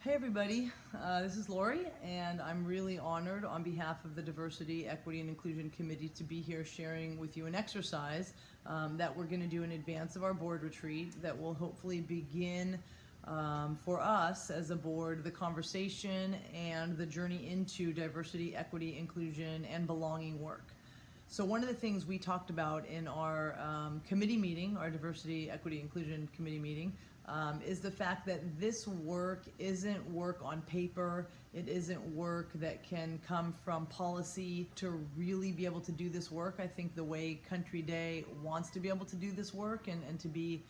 Hey everybody, this is Lori, and I'm really honored on behalf of the Diversity, Equity, and Inclusion Committee to be here sharing with you an exercise that we're going to do in advance of our board retreat that will hopefully begin for us as a board the conversation and the journey into diversity, equity, inclusion, and belonging work. So one of the things we talked about in our committee meeting, our Diversity, Equity, Inclusion Committee meeting, is the fact that this work isn't work on paper. It isn't work that can come from policy to really be able to do this work. I think the way Country Day wants to be able to do this work and to be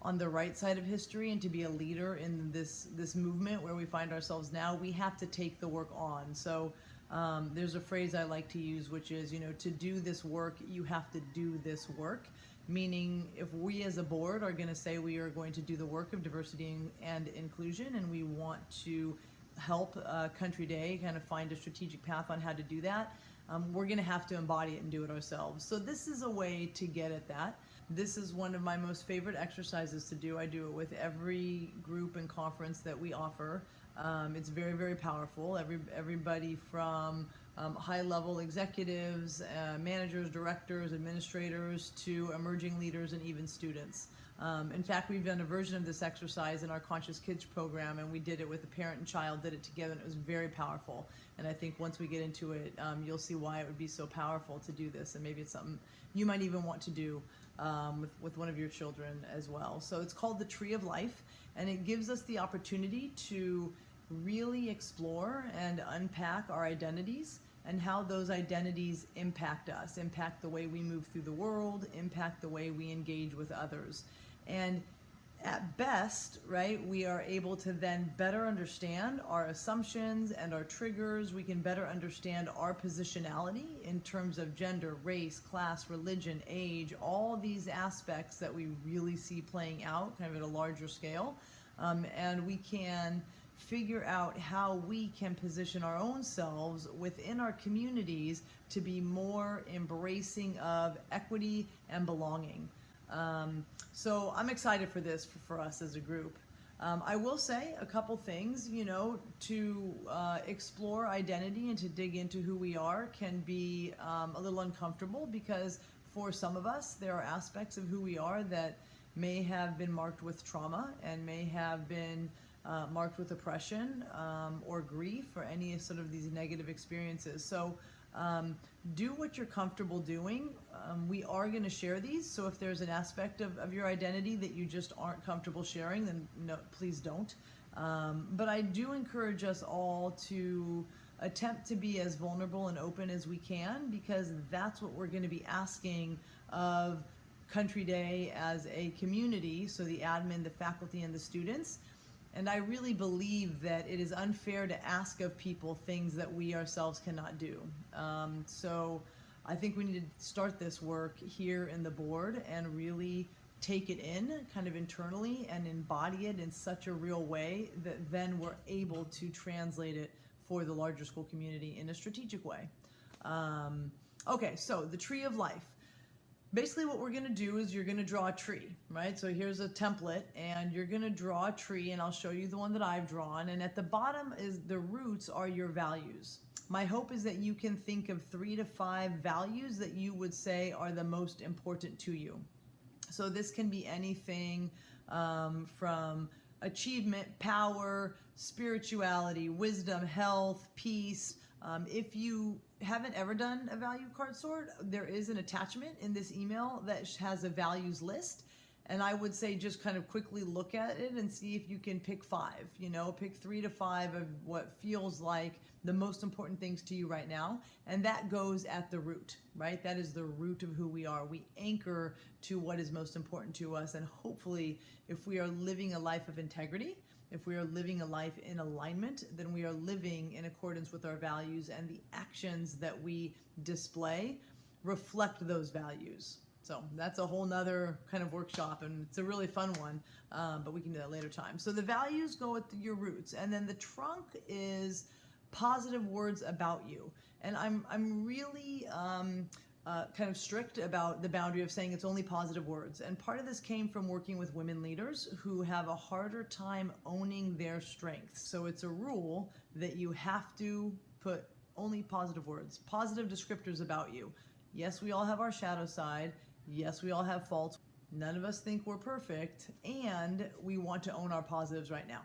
on the right side of history and to be a leader in this movement where we find ourselves now, we have to take the work on. So there's a phrase I like to use, which is, to do this work, you have to do this work. Meaning, if we as a board are going to say we are going to do the work of diversity and inclusion, and we want to help Country Day kind of find a strategic path on how to do that, we're going to have to embody it and do it ourselves. So this is a way to get at that. This is one of my most favorite exercises to do. I do it with every group and conference that we offer. It's very, very powerful. Everybody from high-level executives, managers, directors, administrators, to emerging leaders and even students. In fact, we've done a version of this exercise in our Conscious Kids program, and we did it with a parent and child, did it together, and it was very powerful. And I think once we get into it, you'll see why it would be so powerful to do this, and maybe it's something you might even want to do with one of your children as well. So it's called the Tree of Life, and it gives us the opportunity to really explore and unpack our identities and how those identities impact us, impact the way we move through the world, impact the way we engage with others. And at best, right, we are able to then better understand our assumptions and our triggers. We can better understand our positionality in terms of gender, race, class, religion, age, all these aspects that we really see playing out kind of at a larger scale. And we can figure out how we can position our own selves within our communities to be more embracing of equity and belonging. So I'm excited for this for us as a group. I will say a couple things, to explore identity and to dig into who we are can be a little uncomfortable, because for some of us, there are aspects of who we are that may have been marked with trauma and may have been marked with oppression or grief or any sort of these negative experiences. So do what you're comfortable doing. We are going to share these, so if there's an aspect of your identity that you just aren't comfortable sharing, then no, please don't. But I do encourage us all to attempt to be as vulnerable and open as we can, because that's what we're going to be asking of Country Day as a community, so the admin, the faculty, and the students. And I really believe that it is unfair to ask of people things that we ourselves cannot do. So I think we need to start this work here in the board and really take it in kind of internally and embody it in such a real way that then we're able to translate it for the larger school community in a strategic way. Okay, so the Tree of Life. Basically what we're going to do is you're going to draw a tree, right? So here's a template, and you're going to draw a tree, and I'll show you the one that I've drawn. And at the bottom is the roots are your values. My hope is that you can think of 3 to 5 values that you would say are the most important to you. So this can be anything from achievement, power, spirituality, wisdom, health, peace. If you haven't ever done a value card sort, there is an attachment in this email that has a values list. And I would say just kind of quickly look at it and see if you can pick 5, pick 3 to 5 of what feels like the most important things to you right now. And that goes at the root, right? That is the root of who we are. We anchor to what is most important to us. And hopefully, if we are living a life of integrity, if we are living a life in alignment, then we are living in accordance with our values, and the actions that we display reflect those values. So that's a whole nother kind of workshop, and it's a really fun one, but we can do that later time. So the values go with your roots, and then the trunk is positive words about you. And I'm really kind of strict about the boundary of saying it's only positive words. And part of this came from working with women leaders who have a harder time owning their strengths. So it's a rule that you have to put only positive words, positive descriptors about you. Yes, we all have our shadow side. Yes, we all have faults. None of us think we're perfect, and we want to own our positives right now.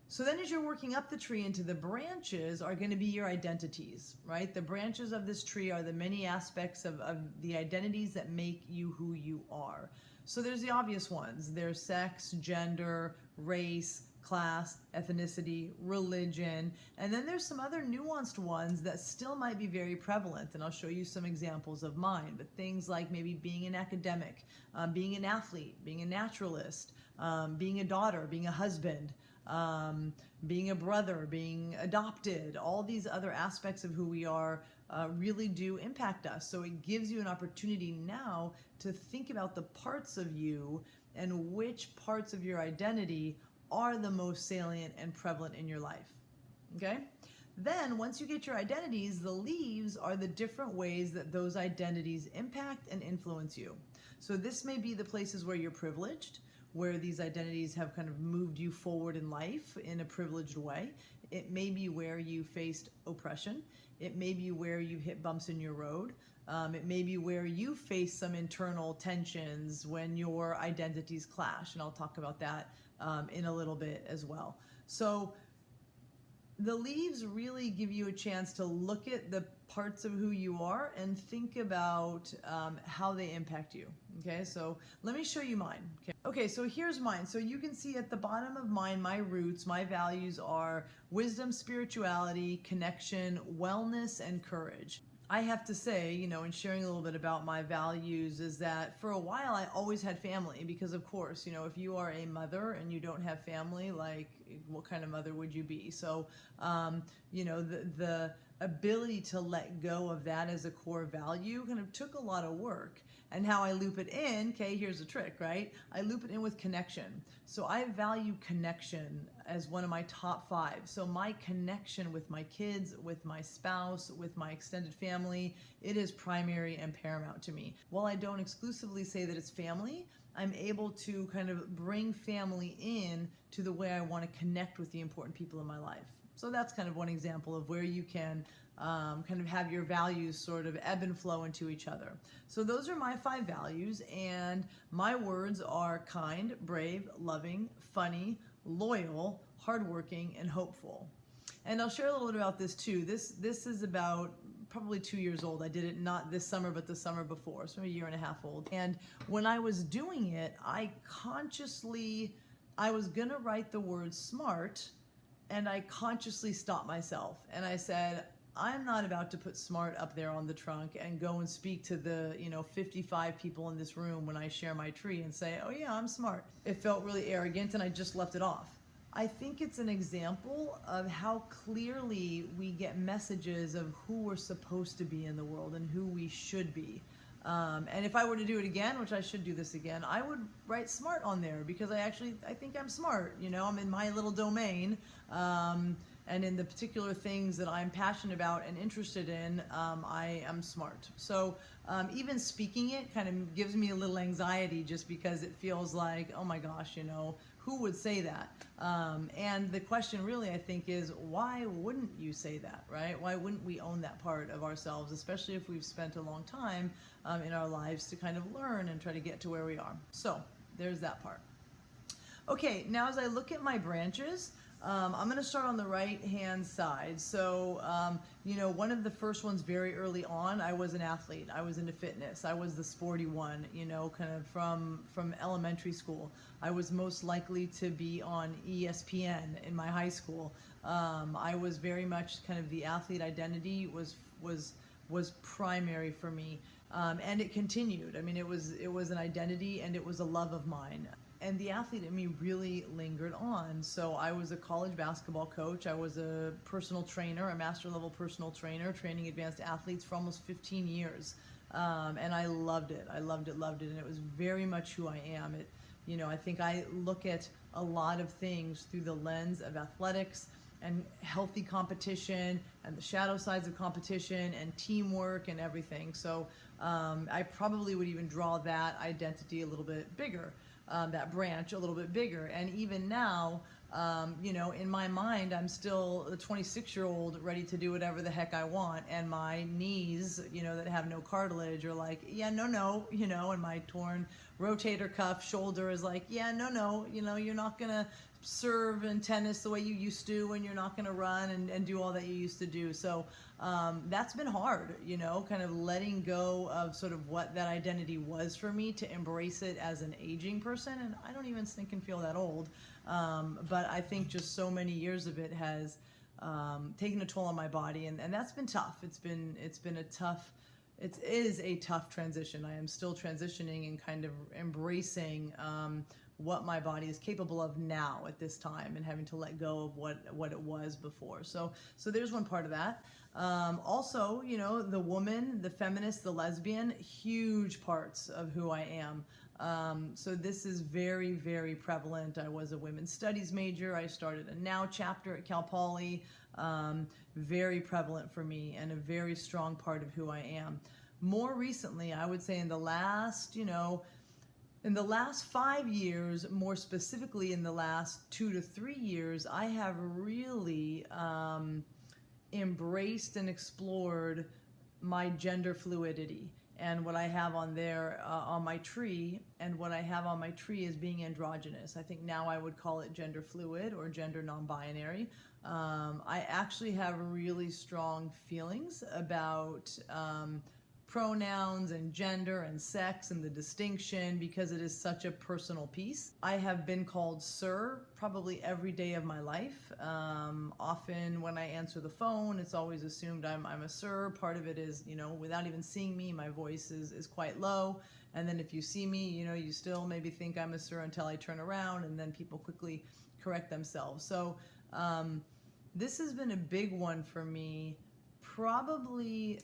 So then as you're working up the tree into the branches are going to be your identities, right? The branches of this tree are the many aspects of the identities that make you who you are. So there's the obvious ones. There's sex, gender, race, class, ethnicity, religion, and then there's some other nuanced ones that still might be very prevalent, and I'll show you some examples of mine, but things like maybe being an academic, being an athlete, being a naturalist, being a daughter, being a husband, being a brother, being adopted, all these other aspects of who we are really do impact us. So it gives you an opportunity now to think about the parts of you and which parts of your identity are the most salient and prevalent in your life. Okay? Then once you get your identities, the leaves are the different ways that those identities impact and influence you. So this may be the places where you're privileged, where these identities have kind of moved you forward in life in a privileged way. It may be where you faced oppression. It may be where you hit bumps in your road. It may be where you face some internal tensions when your identities clash, and I'll talk about that in a little bit as well. So the leaves really give you a chance to look at the parts of who you are and think about how they impact you. Okay, so let me show you mine. Okay, so here's mine. So you can see at the bottom of mine, my roots, my values are wisdom, spirituality, connection, wellness, and courage. I have to say, you know, in sharing a little bit about my values is that for a while I always had family because, of course, you know, if you are a mother and you don't have family, like what kind of mother would you be? So, you know, the ability to let go of that as a core value kind of took a lot of work. And how I loop it in, okay, here's a trick, right? I loop it in with connection. So I value connection as one of my top 5. So my connection with my kids, with my spouse, with my extended family, it is primary and paramount to me. While I don't exclusively say that it's family, I'm able to kind of bring family in to the way I want to connect with the important people in my life. So that's kind of one example of where you can kind of have your values sort of ebb and flow into each other. So those are my 5 values, and my words are kind, brave, loving, funny, loyal, hardworking, and hopeful. And I'll share a little bit about this too. This is about probably 2 years old. I did it not this summer, but the summer before, so a year and a half old. And when I was doing it, I was gonna write the word smart, and I consciously stopped myself. And I said, I'm not about to put smart up there on the trunk and go and speak to the, 55 people in this room when I share my tree and say, oh yeah, I'm smart. It felt really arrogant and I just left it off. I think it's an example of how clearly we get messages of who we're supposed to be in the world and who we should be. And if I were to do it again, which I should do this again, I would write smart on there because I think I'm smart. I'm in my little domain. And in the particular things that I'm passionate about and interested in, I am smart. So even speaking it kind of gives me a little anxiety just because it feels like, oh my gosh, who would say that? And the question really, I think, is why wouldn't you say that, right? Why wouldn't we own that part of ourselves, especially if we've spent a long time in our lives to kind of learn and try to get to where we are? So there's that part. Okay, now as I look at my branches, I'm going to start on the right-hand side. So, one of the first ones very early on, I was an athlete. I was into fitness. I was the sporty one, kind of from elementary school. I was most likely to be on ESPN in my high school. I was very much kind of the athlete identity was primary for me. And it continued. I mean, it was an identity and it was a love of mine. And the athlete in me really lingered on. So I was a college basketball coach. I was a personal trainer, a master level personal trainer, training advanced athletes for almost 15 years. And I loved it. I loved it. And it was very much who I am. I think I look at a lot of things through the lens of athletics and healthy competition and the shadow sides of competition and teamwork and everything. So I probably would even draw that identity a little bit bigger, that branch a little bit bigger. And even now, you know, in my mind, I'm still a 26-year-old ready to do whatever the heck I want. And my knees, you know, that have no cartilage are like, yeah, no, you know, and my torn rotator cuff shoulder is like, yeah, no, you know, you're not going to serve in tennis the way you used to, and you're not going to run and do all that you used to do. So that's been hard, you know, kind of letting go of sort of what that identity was for me to embrace it as an aging person. And I don't even think and feel that old. But I think just so many years of it has taken a toll on my body, and that's been tough. It is a tough transition. I am still transitioning and kind of embracing what my body is capable of now at this time, and having to let go of what it was before. So there's one part of that. Also, you know, the woman, the feminist, the lesbian, huge parts of who I am. So this is very, very prevalent. I was a women's studies major. I started a Now chapter at Cal Poly. Very prevalent for me and a very strong part of who I am. More recently, I would say in the last, in the last 5 years, more specifically in the last 2 to 3 years, I have really embraced and explored my gender fluidity. And what I have on there on my tree, and what I have on my tree is being androgynous. I think now I would call it gender fluid or gender non-binary. I actually have really strong feelings about pronouns and gender and sex and the distinction, because it is such a personal piece. I have been called sir probably every day of my life. Often when I answer the phone, it's always assumed I'm a sir. Part of it is, without even seeing me, my voice is quite low. And then if you see me, you still maybe think I'm a sir until I turn around, and then people quickly correct themselves. So this has been a big one for me, probably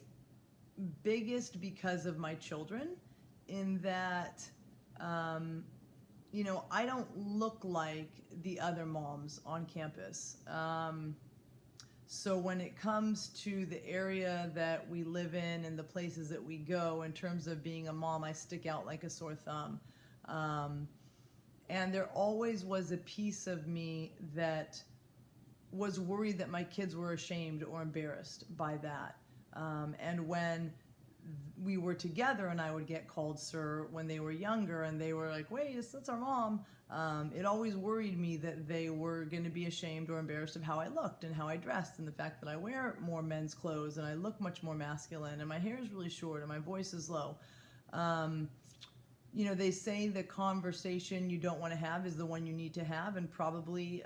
biggest because of my children, in that I don't look like the other moms on campus. So when it comes to the area that we live in and the places that we go, in terms of being a mom, I stick out like a sore thumb. And there always was a piece of me that was worried that my kids were ashamed or embarrassed by that. And when we were together and I would get called sir when they were younger, and they were like, wait, that's our mom, it always worried me that they were going to be ashamed or embarrassed of how I looked and how I dressed, and the fact that I wear more men's clothes and I look much more masculine, and my hair is really short and my voice is low. They say the conversation you don't want to have is the one you need to have, and probably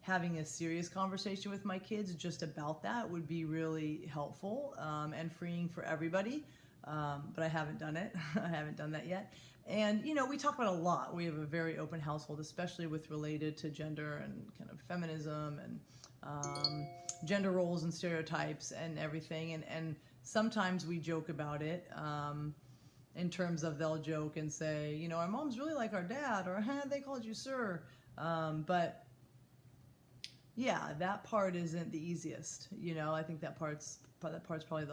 having a serious conversation with my kids just about that would be really helpful and freeing for everybody. But I haven't done it. I haven't done that yet. And, we talk about a lot. We have a very open household, especially with related to gender and kind of feminism and gender roles and stereotypes and everything. And sometimes we joke about it in terms of, they'll joke and say, our mom's really like our dad, or they called you sir. But yeah, that part isn't the easiest. I think that part's probably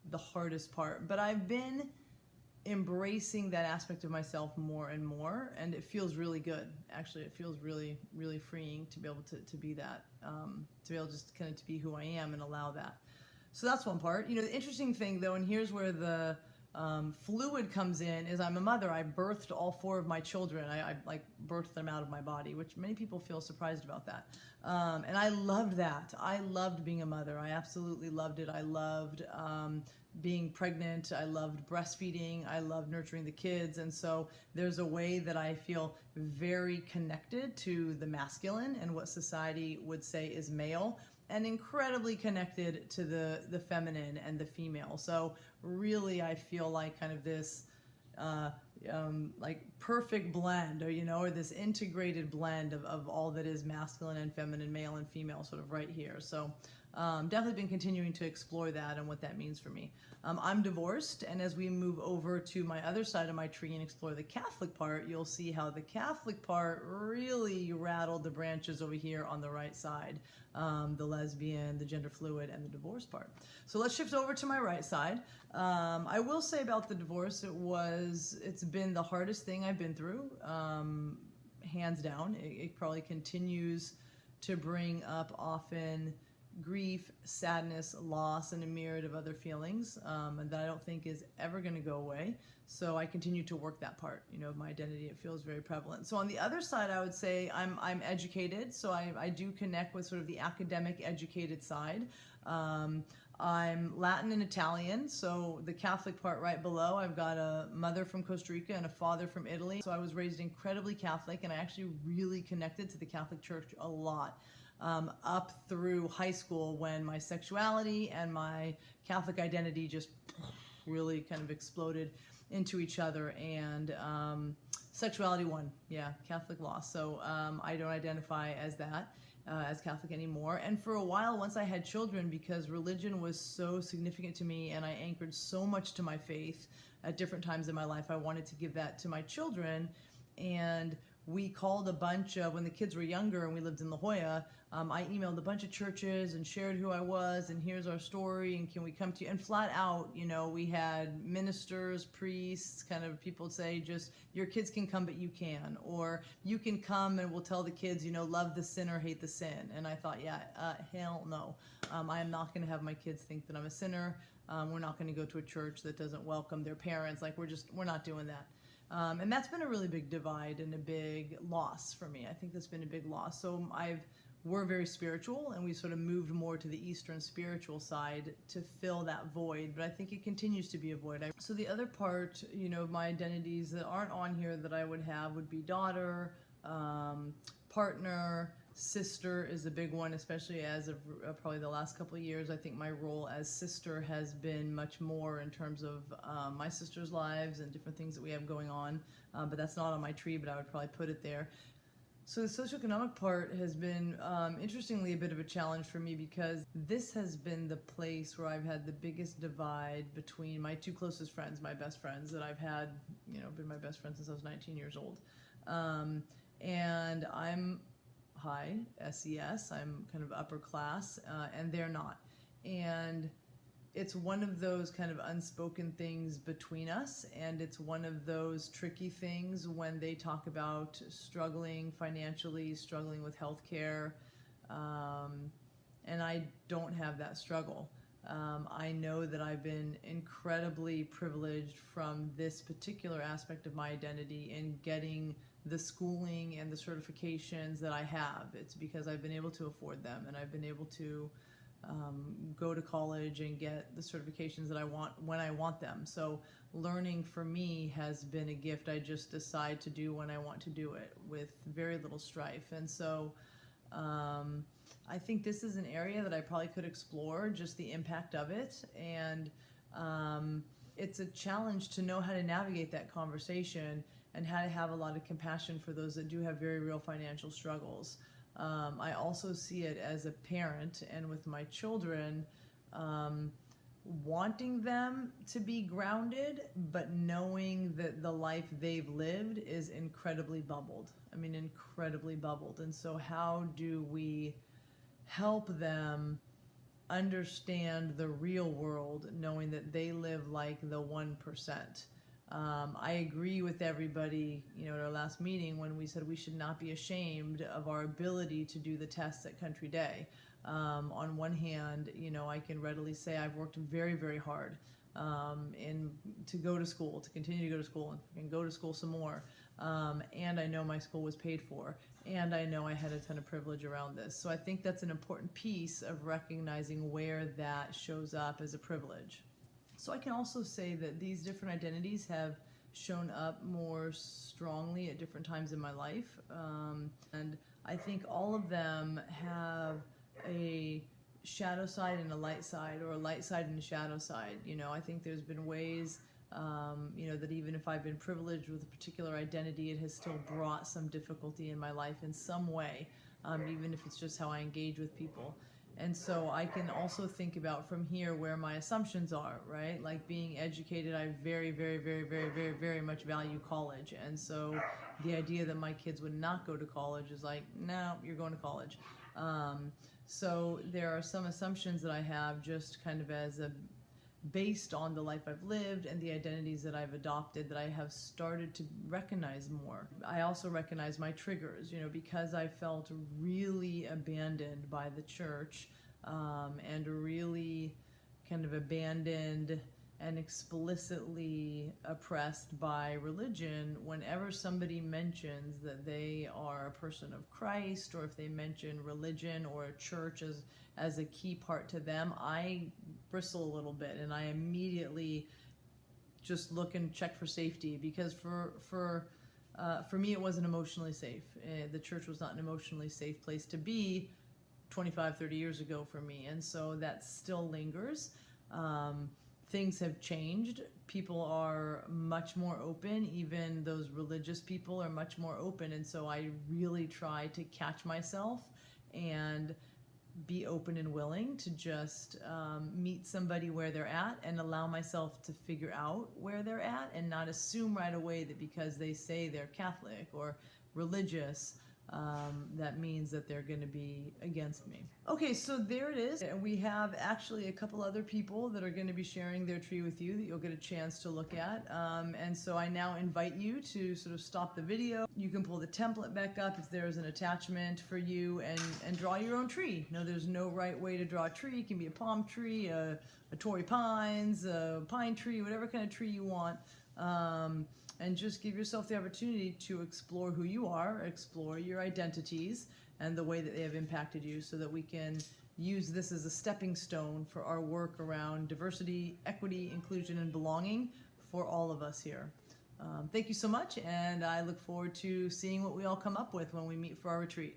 the hardest part. But I've been embracing that aspect of myself more and more, and it feels really good. Actually, it feels really, really freeing to be able to be that, to be able just kind of to be who I am and allow that. So that's one part. The interesting thing though, and here's where the fluid comes in, is I'm a mother. I birthed all 4 of my children. I birthed them out of my body, which many people feel surprised about that. And I loved that. I loved being a mother. I absolutely loved it. I loved being pregnant. I loved breastfeeding. I loved nurturing the kids. And so there's a way that I feel very connected to the masculine and what society would say is male, and incredibly connected to the feminine and the female. So really, I feel like kind of this perfect blend, or this integrated blend of all that is masculine and feminine, male and female, sort of right here. So definitely been continuing to explore that and what that means for me. I'm divorced, and as we move over to my other side of my tree and explore the Catholic part, you'll see how the Catholic part really rattled the branches over here on the right side, the lesbian, the gender fluid, and the divorce part. So let's shift over to my right side. I will say about the divorce, it's been the hardest thing I've been through, hands down. It probably continues to bring up often grief, sadness, loss, and a myriad of other feelings, and that I don't think is ever going to go away. So I continue to work that part, of my identity. It feels very prevalent. So on the other side, I would say I'm educated, so I do connect with sort of the academic educated side. I'm Latin and Italian, so the Catholic part right below, I've got a mother from Costa Rica and a father from Italy. So I was raised incredibly Catholic, and I actually really connected to the Catholic Church a lot. Up through high school, when my sexuality and my Catholic identity just really kind of exploded into each other, and sexuality won. Yeah, Catholic lost. So I don't identify as that, as Catholic anymore. And for a while, once I had children, because religion was so significant to me and I anchored so much to my faith at different times in my life, I wanted to give that to my children. And we called a bunch of, when the kids were younger and we lived in La Jolla, I emailed a bunch of churches and shared who I was and here's our story and can we come to you? And flat out, we had ministers, priests, kind of people say just, your kids can come but you can. Or you can come and we'll tell the kids, love the sinner, hate the sin. And I thought, hell no. I am not going to have my kids think that I'm a sinner. We're not going to go to a church that doesn't welcome their parents. Like we're not doing that. And that's been a really big divide and a big loss for me. I think that's been a big loss. So we're very spiritual, and we sort of moved more to the Eastern spiritual side to fill that void, but I think it continues to be a void. So the other part, of my identities that aren't on here that I would have would be daughter, partner, sister is a big one, especially as of probably the last couple of years. I think my role as sister has been much more in terms of my sister's lives and different things that we have going on, but that's not on my tree, but I would probably put it there. So the socioeconomic part has been, interestingly, a bit of a challenge for me, because this has been the place where I've had the biggest divide between my two closest friends, my best friends that I've had, been my best friends since I was 19 years old. And I'm high SES, I'm kind of upper class, and they're not. And it's one of those kind of unspoken things between us, and it's one of those tricky things when they talk about struggling financially, struggling with healthcare, and I don't have that struggle. I know that I've been incredibly privileged from this particular aspect of my identity in getting the schooling and the certifications that I have. It's because I've been able to afford them, and I've been able to go to college and get the certifications that I want when I want them. So learning for me has been a gift I just decide to do when I want to do it with very little strife. And so I think this is an area that I probably could explore, just the impact of it. And it's a challenge to know how to navigate that conversation and how to have a lot of compassion for those that do have very real financial struggles. I also see it as a parent and with my children, wanting them to be grounded, but knowing that the life they've lived is incredibly bubbled. Incredibly bubbled. And so how do we help them understand the real world, knowing that they live like the 1%? I agree with everybody, at our last meeting when we said we should not be ashamed of our ability to do the tests at Country Day. On one hand, I can readily say I've worked very, very hard to go to school, to continue to go to school and go to school some more. And I know my school was paid for, and I know I had a ton of privilege around this. So I think that's an important piece of recognizing where that shows up as a privilege. So I can also say that these different identities have shown up more strongly at different times in my life. And I think all of them have a shadow side and a light side, or a light side and a shadow side. I think there's been ways, that even if I've been privileged with a particular identity, it has still brought some difficulty in my life in some way, even if it's just how I engage with people. And so I can also think about from here where my assumptions are, right? Like being educated, I very, very, very, very, very, very much value college. And so the idea that my kids would not go to college is like, no, you're going to college. So there are some assumptions that I have just kind of as a based on the life I've lived and the identities that I've adopted that I have started to recognize more. I also recognize my triggers, because I felt really abandoned by the church, and really kind of abandoned and explicitly oppressed by religion. Whenever somebody mentions that they are a person of Christ, or if they mention religion or a church as a key part to them, I bristle a little bit, and I immediately just look and check for safety, because for me it wasn't emotionally safe. The church was not an emotionally safe place to be 25, 30 years ago for me, and so that still lingers. Things have changed. People are much more open. Even those religious people are much more open, and so I really try to catch myself and be open and willing to just meet somebody where they're at and allow myself to figure out where they're at, and not assume right away that because they say they're Catholic or religious, that means that they're going to be against me. Okay, so there it is. And we have actually a couple other people that are going to be sharing their tree with you that you'll get a chance to look at. And so I now invite you to sort of stop the video. You can pull the template back up if there's an attachment for you, and draw your own tree. There's no right way to draw a tree. It can be a palm tree, a Torrey pines, a pine tree, whatever kind of tree you want. And just give yourself the opportunity to explore who you are, explore your identities, and the way that they have impacted you, so that we can use this as a stepping stone for our work around diversity, equity, inclusion, and belonging for all of us here. Thank you so much, and I look forward to seeing what we all come up with when we meet for our retreat.